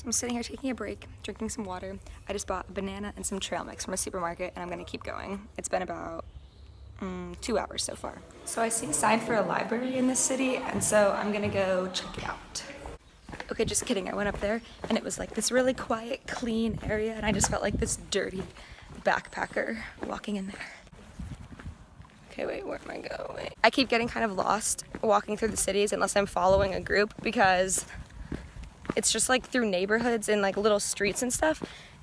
I'm sitting here taking a break, drinking some water. I just bought a banana and some trail mix from a supermarket, and I'm gonna keep going. It's been about 2 hours so far. So I see a sign for a library in this city, and so I'm gonna go check it out. Okay, just kidding. I went up there, and it was like this really quiet, clean area, and I just felt like this dirty backpacker walking in there. Okay, wait, where am I going? I keep getting kind of lost walking through the cities unless I'm following a group, because it's just like through neighborhoods and like little streets and stuff,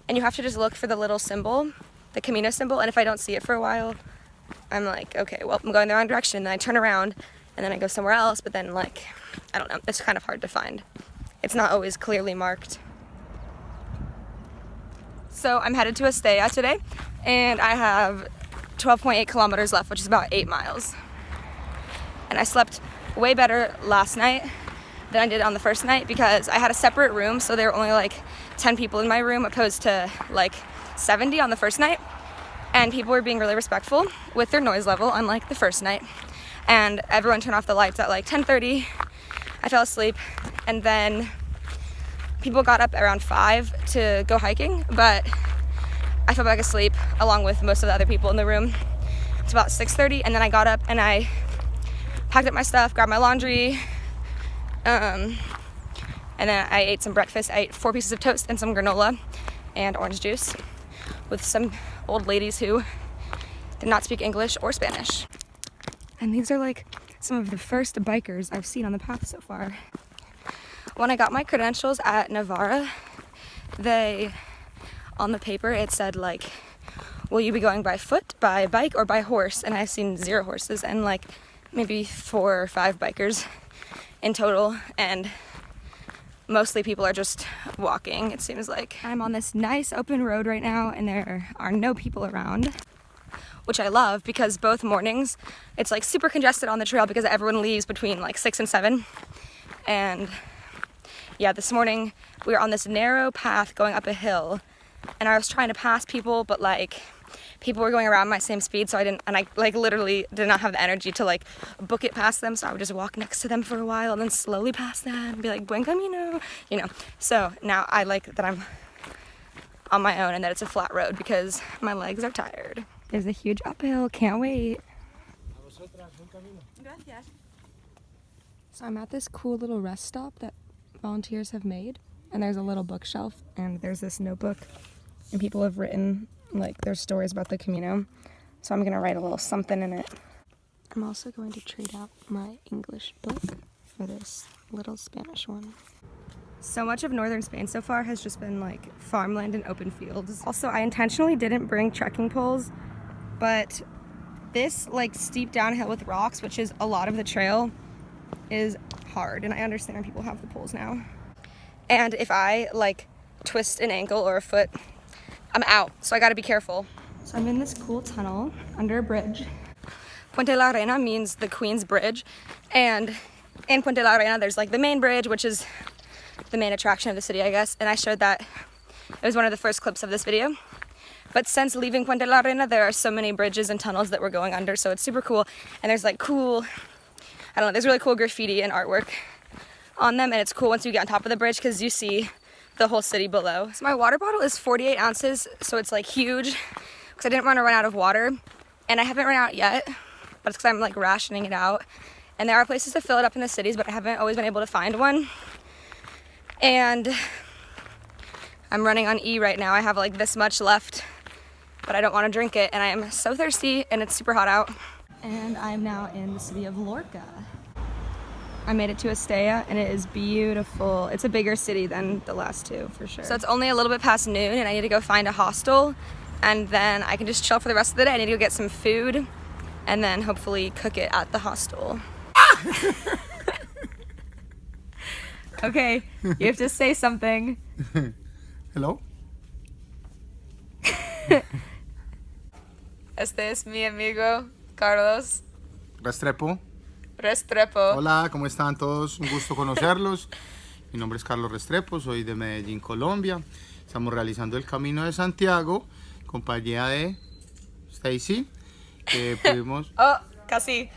and you have to just look for the little symbol, the Camino symbol, and if I don't see it for a while, I'm like, okay, well, I'm going the wrong direction, and then I turn around, and then I go somewhere else, but then like, I don't know, it's kind of hard to find. It's not always clearly marked. So I'm headed to Fiesta today, and I have 12.8 kilometers left, which is about 8 miles. And I slept way better last night than I did on the first night because I had a separate room, so there were only like 10 people in my room opposed to like 70 on the first night. And people were being really respectful with their noise level, unlike the first night. And everyone turned off the lights at like 10:30. I fell asleep, and then people got up around 5 to go hiking, but I fell back asleep along with most of the other people in the room. It's about 6:30, and then I got up and I packed up my stuff, grabbed my laundry, and then I ate some breakfast. I ate 4 pieces of toast and some granola and orange juice with some old ladies who did not speak English or Spanish. And these are like some of the first bikers I've seen on the path so far. When I got my credentials at Navarra, on the paper it said like, will you be going by foot, by bike, or by horse? And I've seen 0 horses and like maybe 4 or 5 bikers in total, and mostly people are just walking, it seems like. I'm on this nice open road right now, and there are no people around, which I love because both mornings it's like super congested on the trail because everyone leaves between like 6 and 7. And yeah, this morning we were on this narrow path going up a hill, and I was trying to pass people, but like people were going around my same speed, so I like literally did not have the energy to like book it past them, so I would just walk next to them for a while and then slowly pass them and be like, buen camino, you know. So now I like that I'm on my own and that it's a flat road because my legs are tired. There's a huge uphill, can't wait. So I'm at this cool little rest stop that volunteers have made, and there's a little bookshelf, and there's this notebook, and people have written like their stories about the Camino, so I'm gonna write a little something in it. I'm also going to trade out my English book for this little Spanish one. So much of northern Spain so far has just been like farmland and open fields. Also, I intentionally didn't bring trekking poles, but this like steep downhill with rocks, which is a lot of the trail, is hard, and I understand people have the poles now. And if I like twist an ankle or a foot, I'm out, so I gotta be careful. So I'm in this cool tunnel under a bridge. Puente la Reina means the Queen's Bridge, and in Puente la Reina there's like the main bridge, which is the main attraction of the city, I guess, and I showed that. It was one of the first clips of this video. But since leaving Puente la Reina, there are so many bridges and tunnels that we're going under, so it's super cool, and there's like cool, I don't know, there's really cool graffiti and artwork on them, and it's cool once you get on top of the bridge because you see the whole city below. So my water bottle is 48 ounces, so it's like huge because I didn't want to run out of water, and I haven't run out yet, but it's because I'm like rationing it out. And there are places to fill it up in the cities, but I haven't always been able to find one. And I'm running on E right now. I have like this much left, but I don't want to drink it, and I am so thirsty, and it's super hot out. And I'm now in the city of Lorca. I made it to Fiesta, and it is beautiful. It's a bigger city than the last 2, for sure. So it's only a little bit past noon, and I need to go find a hostel, and then I can just chill for the rest of the day. I need to go get some food, and then hopefully cook it at the hostel. Okay, you have to say something. Hello? Este es mi amigo Carlos Restrepo. Restrepo. Hola, ¿cómo están todos? Un gusto conocerlos. Mi nombre es Carlos Restrepo, soy de Medellín, Colombia. Estamos realizando el Camino de Santiago, compañía de Stacy. Pudimos... Oh, casi.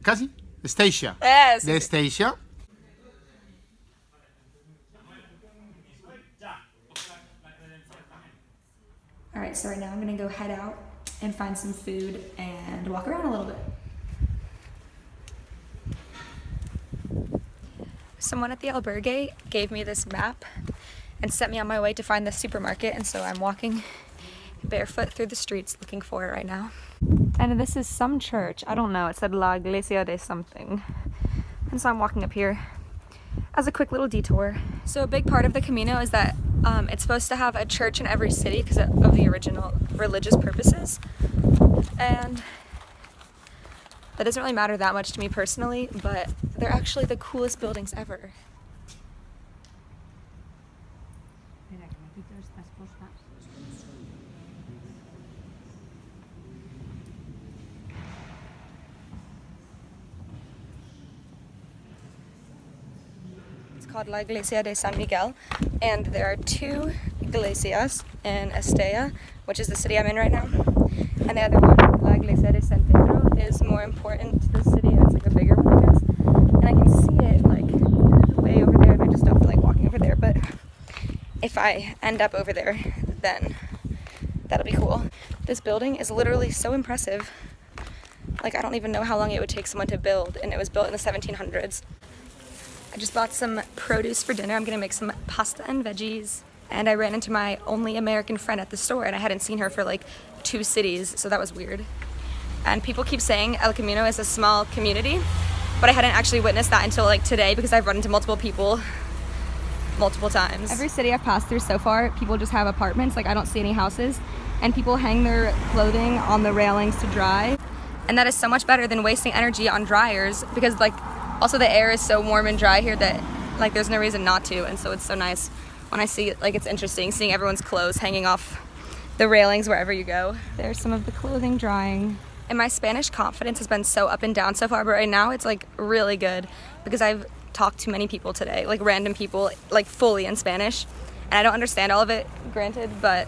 ¿Casi? Stacia. Yes. De Stacia. Alright, so right now I'm gonna go head out and find some food and walk around a little bit. Someone at the albergue gave me this map and set me on my way to find the supermarket, and so I'm walking barefoot through the streets looking for it right now. And this is some church. I don't know. It said La Iglesia de something. And so I'm walking up here as a quick little detour. So a big part of the Camino is that it's supposed to have a church in every city because of the original religious purposes. And that doesn't really matter that much to me personally, but they're actually the coolest buildings ever. It's called La Iglesia de San Miguel, and there are two iglesias in Estella, which is the city I'm in right now, and the other one, La Iglesia de San Pedro, is more important to the city, and it's like a bigger one, I guess, and I can see it like way over there, and I just don't feel like walking over there, but if I end up over there, then that'll be cool. This building is literally so impressive. Like, I don't even know how long it would take someone to build, and it was built in the 1700s. I just bought some produce for dinner. I'm gonna make some pasta and veggies. And I ran into my only American friend at the store, and I hadn't seen her for like 2 cities, so that was weird. And people keep saying El Camino is a small community, but I hadn't actually witnessed that until like today because I've run into multiple people multiple times. Every city I've passed through so far, people just have apartments, like I don't see any houses, and people hang their clothing on the railings to dry. And that is so much better than wasting energy on dryers, because like also the air is so warm and dry here that like there's no reason not to, and so it's so nice when I see it. Like, it's interesting seeing everyone's clothes hanging off the railings wherever you go. There's some of the clothing drying. And my Spanish confidence has been so up and down so far, but right now it's like really good because I've talked to many people today, like random people, like fully in Spanish, and I don't understand all of it, granted, but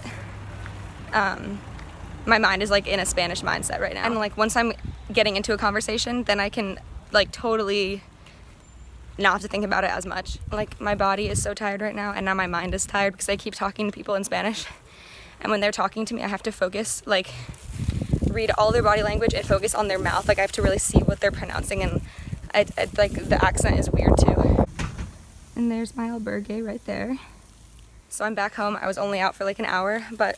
my mind is like in a Spanish mindset right now. And like once I'm getting into a conversation, then I can like totally not have to think about it as much. Like, my body is so tired right now, and now my mind is tired because I keep talking to people in Spanish, and when they're talking to me I have to focus, like read all their body language and focus on their mouth. Like, I have to really see what they're pronouncing, and I like the accent is weird too. And there's my albergue right there. So I'm back home. I was only out for like an hour, but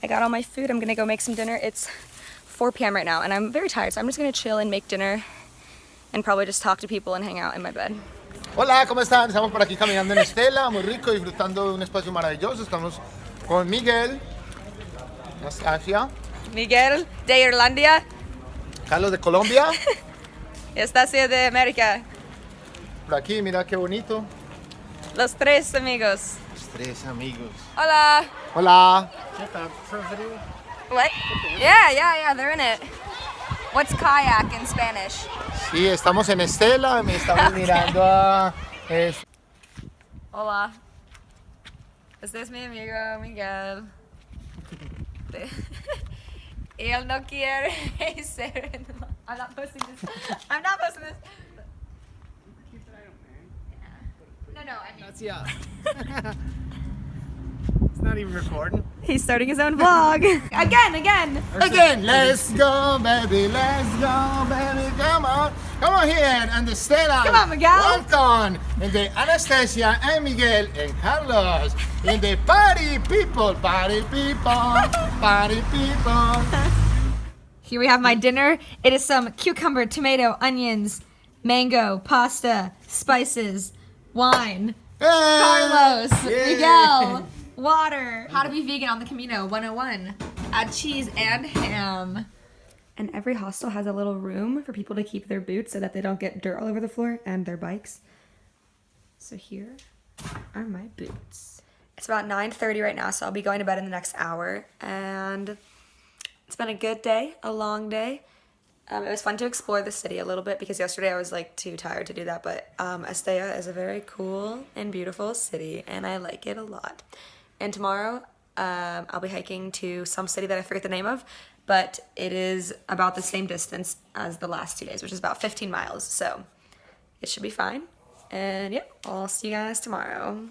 I got all my food. I'm gonna go make some dinner. It's 4 p.m. right now, and I'm very tired, so I'm just gonna chill and make dinner and probably just talk to people and hang out in my bed. Hola, ¿cómo están? Estamos por aquí caminando en Estela, muy rico, disfrutando de un espacio maravilloso. Estamos con Miguel, Anastasia, Miguel de Irlandia, Carlos de Colombia, Estacia de América. por aquí, mira qué bonito. Los tres amigos. Los 3 amigos. Hola. Hola. What? Yeah, they're in it. What's kayak in Spanish? Sí, estamos en Estela, me estamos mirando a... Hola. Este es mi amigo Miguel. Y él no quiere ser... I'm not posting this. I'm not posting this. No, I mean... That's yeah. It's not even recording. He's starting his own vlog. Again. Again, let's go, baby, come on. Come on here, and Estela. Come on, Miguel. Welcome. And the Anastasia and Miguel and Carlos. And the party people. Here we have my dinner. It is some cucumber, tomato, onions, mango, pasta, spices, wine, Carlos, Yay. Miguel, water. How to be vegan on the Camino 101. Add cheese and ham. And every hostel has a little room for people to keep their boots so that they don't get dirt all over the floor, and their bikes. So here are my boots. It's about 9:30 right now, so I'll be going to bed in the next hour. And it's been a good day, a long day. It was fun to explore the city a little bit because yesterday I was like too tired to do that, but Estella is a very cool and beautiful city, and I like it a lot. And tomorrow I'll be hiking to some city that I forget the name of, but it is about the same distance as the last 2 days, which is about 15 miles, so it should be fine. And yeah, I'll see you guys tomorrow.